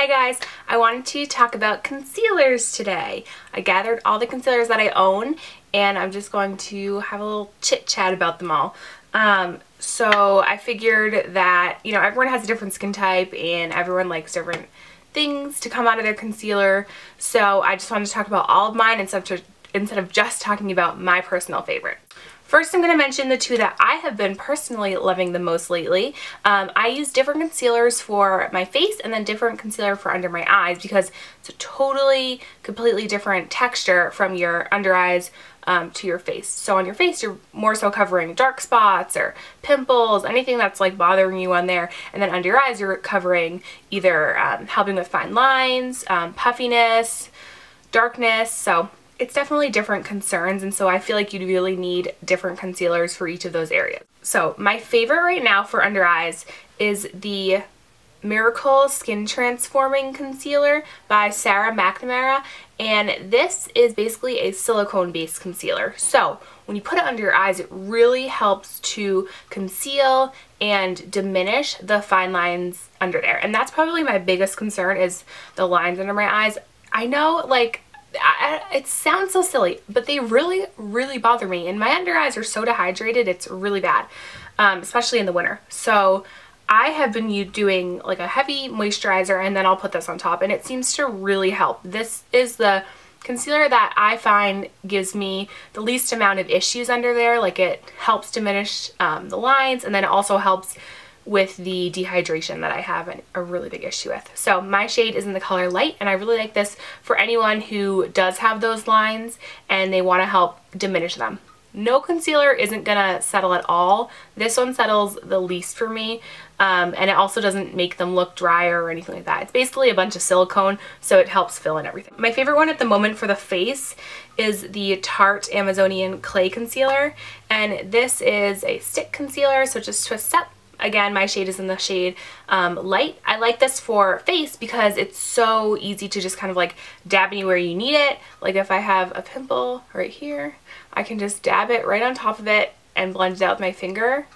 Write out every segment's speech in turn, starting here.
Hi guys, I wanted to talk about concealers today. I gathered all the concealers that I own and I'm just going to have a little chit chat about them all. So I figured that, you know, everyone has a different skin type and everyone likes different things to come out of their concealer. So I just wanted to talk about all of mine instead of just talking about my personal favorite. First, I'm going to mention the two that I have been personally loving the most lately. I use different concealers for my face and then different concealer for under my eyes because it's a completely different texture from your under eyes to your face. So on your face, you're more so covering dark spots or pimples, anything that's like bothering you on there. And then under your eyes, you're covering either helping with fine lines, puffiness, darkness. So it's definitely different concerns, and so I feel like you really need different concealers for each of those areas. So my favorite right now for under eyes is the Miracle Skin Transforming Concealer by Sarah McNamara, and this is basically a silicone based concealer. So when you put it under your eyes, it really helps to conceal and diminish the fine lines under there, and that's probably my biggest concern is the lines under my eyes. I know, like, it sounds so silly, but they really bother me, and my under eyes are so dehydrated, it's really bad, especially in the winter. So I have been doing like a heavy moisturizer and then I'll put this on top, and it seems to really help. This is the concealer that I find gives me the least amount of issues under there. Like, it helps diminish the lines, and then it also helps with the dehydration that I have a really big issue with. So my shade is in the color Light, and I really like this for anyone who does have those lines and they want to help diminish them. No concealer isn't gonna settle at all. This one settles the least for me, and it also doesn't make them look drier or anything like that. It's basically a bunch of silicone, so it helps fill in everything. My favorite one at the moment for the face is the Tarte Amazonian Clay Concealer, and this is a stick concealer, so it just twists up. Again, my shade is in the shade Light. I like this for face because it's so easy to just kind of like dab anywhere you need it. Like if I have a pimple right here, I can just dab it right on top of it and blend it out with my finger,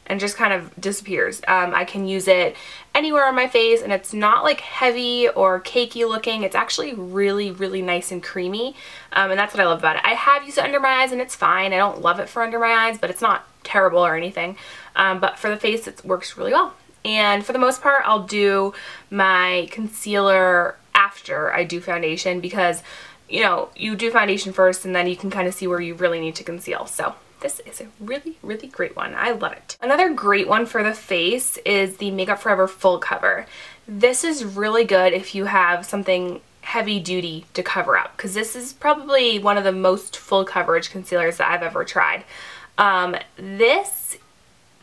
and just kind of disappears. I can use it anywhere on my face, and it's not like heavy or cakey looking. It's actually really nice and creamy, and that's what I love about it. I have used it under my eyes and it's fine. I don't love it for under my eyes, but it's not terrible or anything. But for the face, it works really well. And for the most part, I'll do my concealer after I do foundation because, you know, you do foundation first and then you can kind of see where you really need to conceal. So this is a really great one. I love it. Another great one for the face is the Makeup Forever Full Cover. This is really good if you have something heavy duty to cover up, because this is probably one of the most full coverage concealers that I've ever tried. This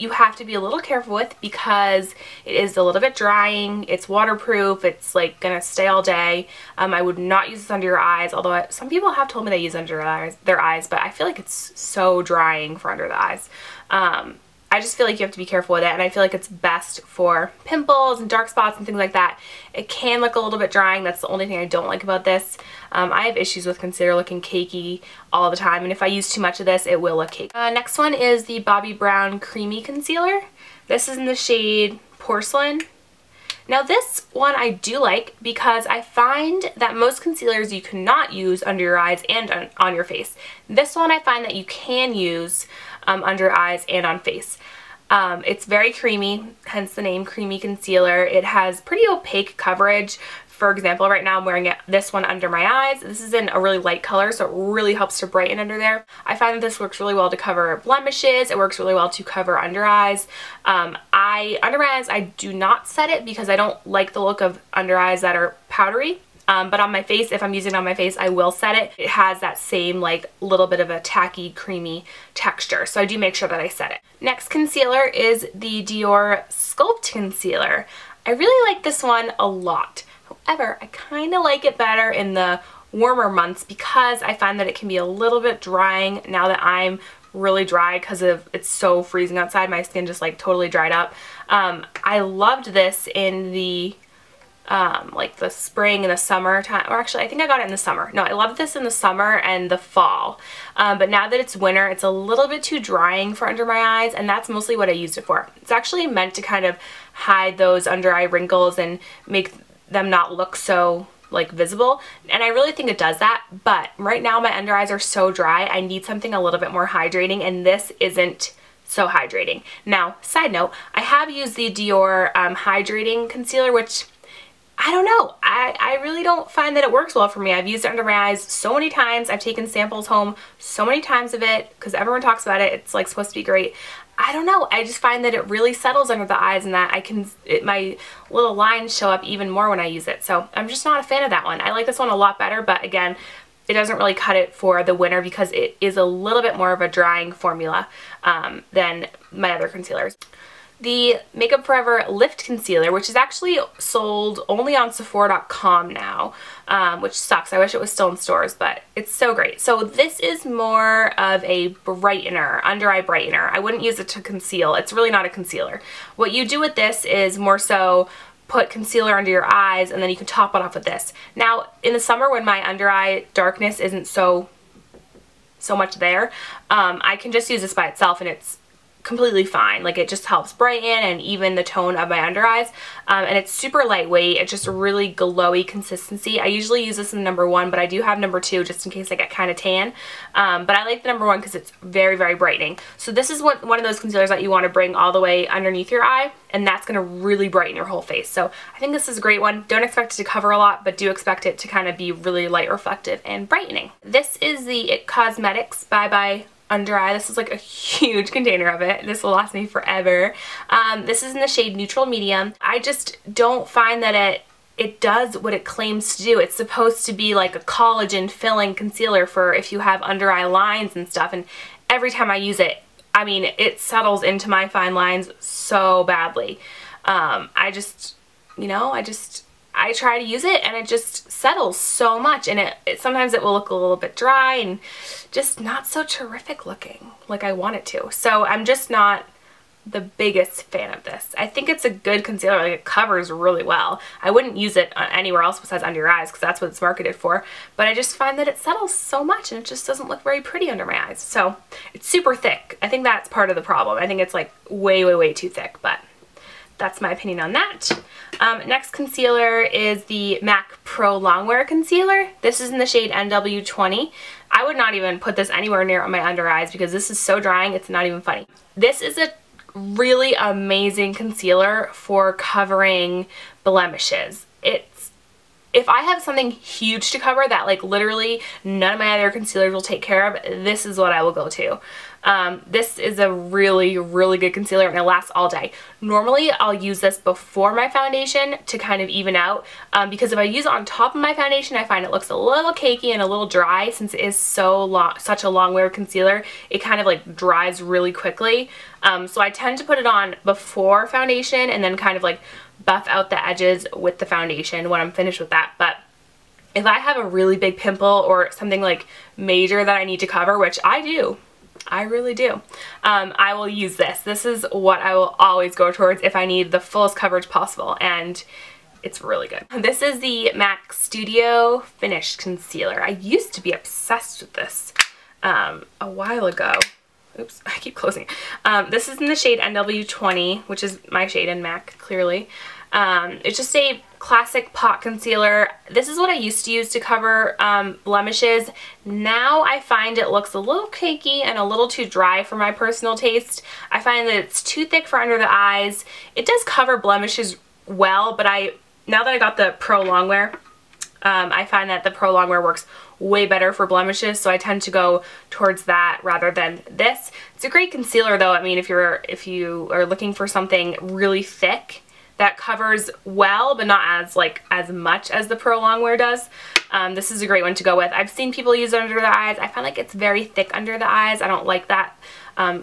you have to be a little careful with because it is a little bit drying. It's waterproof. It's like gonna stay all day. I would not use this under your eyes, although some people have told me they use under their eyes, but I feel like it's so drying for under the eyes. I just feel like you have to be careful with it, and I feel like it's best for pimples and dark spots and things like that. It can look a little bit drying. That's the only thing I don't like about this. I have issues with concealer looking cakey all the time, and if I use too much of this, it will look cakey. Next one is the Bobbi Brown Creamy Concealer. This is in the shade Porcelain. Now this one I do like because I find that most concealers you cannot use under your eyes and on your face. This one I find that you can use under eyes and on face. It's very creamy, hence the name Creamy Concealer. It has pretty opaque coverage. For example, right now I'm wearing this one under my eyes. This is in a really light color, so it really helps to brighten under there. I find that this works really well to cover blemishes. It works really well to cover under eyes. Under my eyes, I do not set it because I don't like the look of under eyes that are powdery. But on my face, if I'm using it on my face, I will set it. It has that same like little bit of a tacky, creamy texture, so I do make sure that I set it. Next concealer is the Dior Sculpt Concealer. I really like this one a lot. However, I kind of like it better in the warmer months because I find that it can be a little bit drying now that I'm really dry because it's so freezing outside. My skin just like totally dried up. I loved this in the like the spring and the summer time, or actually I think I got it in the summer. No, I loved this in the summer and the fall, but now that it's winter, it's a little bit too drying for under my eyes, and that's mostly what I used it for. It's actually meant to kind of hide those under eye wrinkles and make them not look so like visible, and I really think it does that. But right now my under eyes are so dry, I need something a little bit more hydrating, and this isn't so hydrating. Now, side note, I have used the Dior hydrating concealer, which I don't know, I really don't find that it works well for me. I've used it under my eyes so many times. I've taken samples home so many times of it because everyone talks about it. It's like supposed to be great. I don't know, I just find that it really settles under the eyes, and that my little lines show up even more when I use it. So I'm just not a fan of that one. I like this one a lot better, but again, it doesn't really cut it for the winter because it is a little bit more of a drying formula than my other concealers. The Makeup Forever Lift Concealer, which is actually sold only on Sephora.com now, which sucks. I wish it was still in stores, but it's so great. So this is more of a brightener, under eye brightener. I wouldn't use it to conceal. It's really not a concealer. What you do with this is more so put concealer under your eyes, and then you can top it off with this. Now, in the summer when my under eye darkness isn't so much there, I can just use this by itself, and it's completely fine. Like, it just helps brighten and even the tone of my under eyes, and it's super lightweight. It's just a really glowy consistency. I usually use this in number 1, but I do have number 2 just in case I get kind of tan, but I like the number 1 because it's very, very brightening. So this is one of those concealers that you want to bring all the way underneath your eye, and that's going to really brighten your whole face. So I think this is a great one. Don't expect it to cover a lot, but do expect it to kind of be really light reflective and brightening. This is the IT Cosmetics Bye Bye Under Eye. This is like a huge container of it. This will last me forever. This is in the shade Neutral Medium. I just don't find that it does what it claims to do. It's supposed to be like a collagen filling concealer for if you have under eye lines and stuff, and every time I use it, I mean, it settles into my fine lines so badly. I try to use it and it just settles so much, and sometimes it will look a little bit dry and just not so terrific looking like I want it to. So I'm just not the biggest fan of this. I think it's a good concealer. Like, it covers really well. I wouldn't use it anywhere else besides under your eyes because that's what it's marketed for, but I just find that it settles so much and it just doesn't look very pretty under my eyes. So it's super thick. I think that's part of the problem. I think it's like way, way, way too thick, but that's my opinion on that. Next concealer is the MAC Pro Longwear Concealer. This is in the shade NW20. I would not even put this anywhere near my under eyes because this is so drying, it's not even funny. This is a really amazing concealer for covering blemishes. If I have something huge to cover that like literally none of my other concealers will take care of, this is what I will go to. This is a really, really good concealer, and it lasts all day. Normally, I'll use this before my foundation to kind of even out, because if I use it on top of my foundation, I find it looks a little cakey and a little dry. Since it is such a long wear concealer, it kind of like dries really quickly. So I tend to put it on before foundation and then kind of like buff out the edges with the foundation when I'm finished with that. But if I have a really big pimple or something like major that I need to cover, which I do, I really do, I will use this. This is what I will always go towards if I need the fullest coverage possible, and it's really good. This is the MAC Studio Finish Concealer. I used to be obsessed with this a while ago. Oops, I keep closing it. This is in the shade NW20, which is my shade in MAC, clearly. It's just a classic pot concealer. This is what I used to use to cover blemishes. Now I find it looks a little cakey and a little too dry for my personal taste. I find that it's too thick for under the eyes. It does cover blemishes well, but now that I got the Pro Longwear, I find that the Pro Longwear works way better for blemishes, so I tend to go towards that rather than this. It's a great concealer though. I mean, if you are looking for something really thick that covers well but not as much as the Pro Longwear does, this is a great one to go with. I've seen people use it under the eyes. I find like it's very thick under the eyes. I don't like that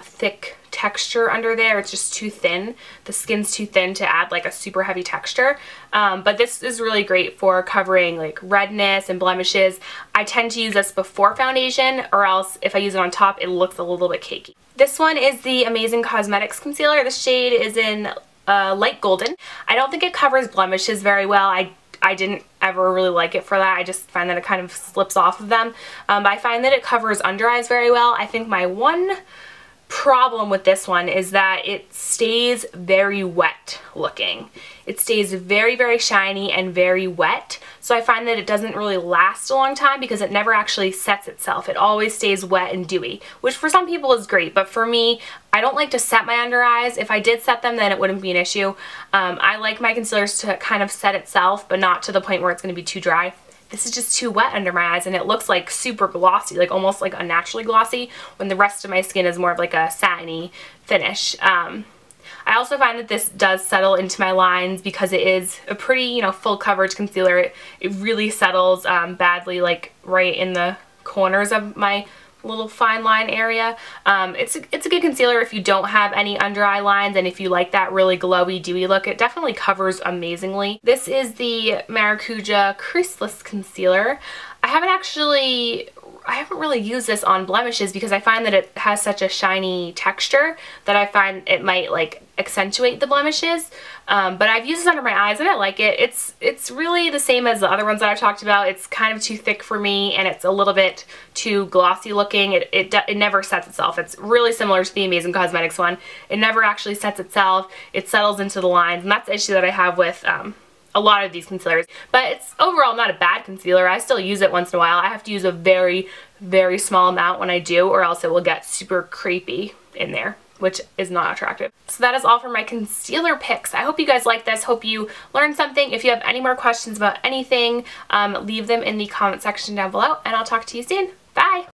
thick texture under there. It's just too thin. The skin's too thin to add like a super heavy texture. But this is really great for covering like redness and blemishes. I tend to use this before foundation, or else if I use it on top, it looks a little bit cakey. This one is the Amazing Cosmetics Concealer. The shade is in light golden. I don't think it covers blemishes very well. I didn't ever really like it for that. I just find that it kind of slips off of them. But I find that it covers under eyes very well. I think my one problem with this one is that it stays very wet looking. It stays very, very shiny and very wet. So I find that it doesn't really last a long time because it never actually sets itself. It always stays wet and dewy, which for some people is great, but for me, I don't like to set my under eyes. If I did set them, then it wouldn't be an issue. I like my concealers to kind of set itself, but not to the point where it's going to be too dry. This is just too wet under my eyes, and it looks like super glossy, like almost like unnaturally glossy, when the rest of my skin is more of like a satiny finish. I also find that this does settle into my lines because it is a pretty, you know, full coverage concealer. It really settles badly, like right in the corners of my little fine line area. It's a good concealer if you don't have any under eye lines, and if you like that really glowy, dewy look. It definitely covers amazingly. This is the Maracuja Creaseless Concealer. I haven't really used this on blemishes because I find that it has such a shiny texture that I find it might like accentuate the blemishes. But I've used this under my eyes and I like it. It's really the same as the other ones that I've talked about. It's kind of too thick for me, and it's a little bit too glossy looking. It never sets itself. It's really similar to the Amazing Cosmetics one. It never actually sets itself. It settles into the lines, and that's the issue that I have with a lot of these concealers. But it's overall not a bad concealer. I still use it once in a while. I have to use a very, very small amount when I do, or else it will get super creepy in there, which is not attractive. So that is all for my concealer picks. I hope you guys like this. Hope you learned something. If you have any more questions about anything, leave them in the comment section down below, and I'll talk to you soon.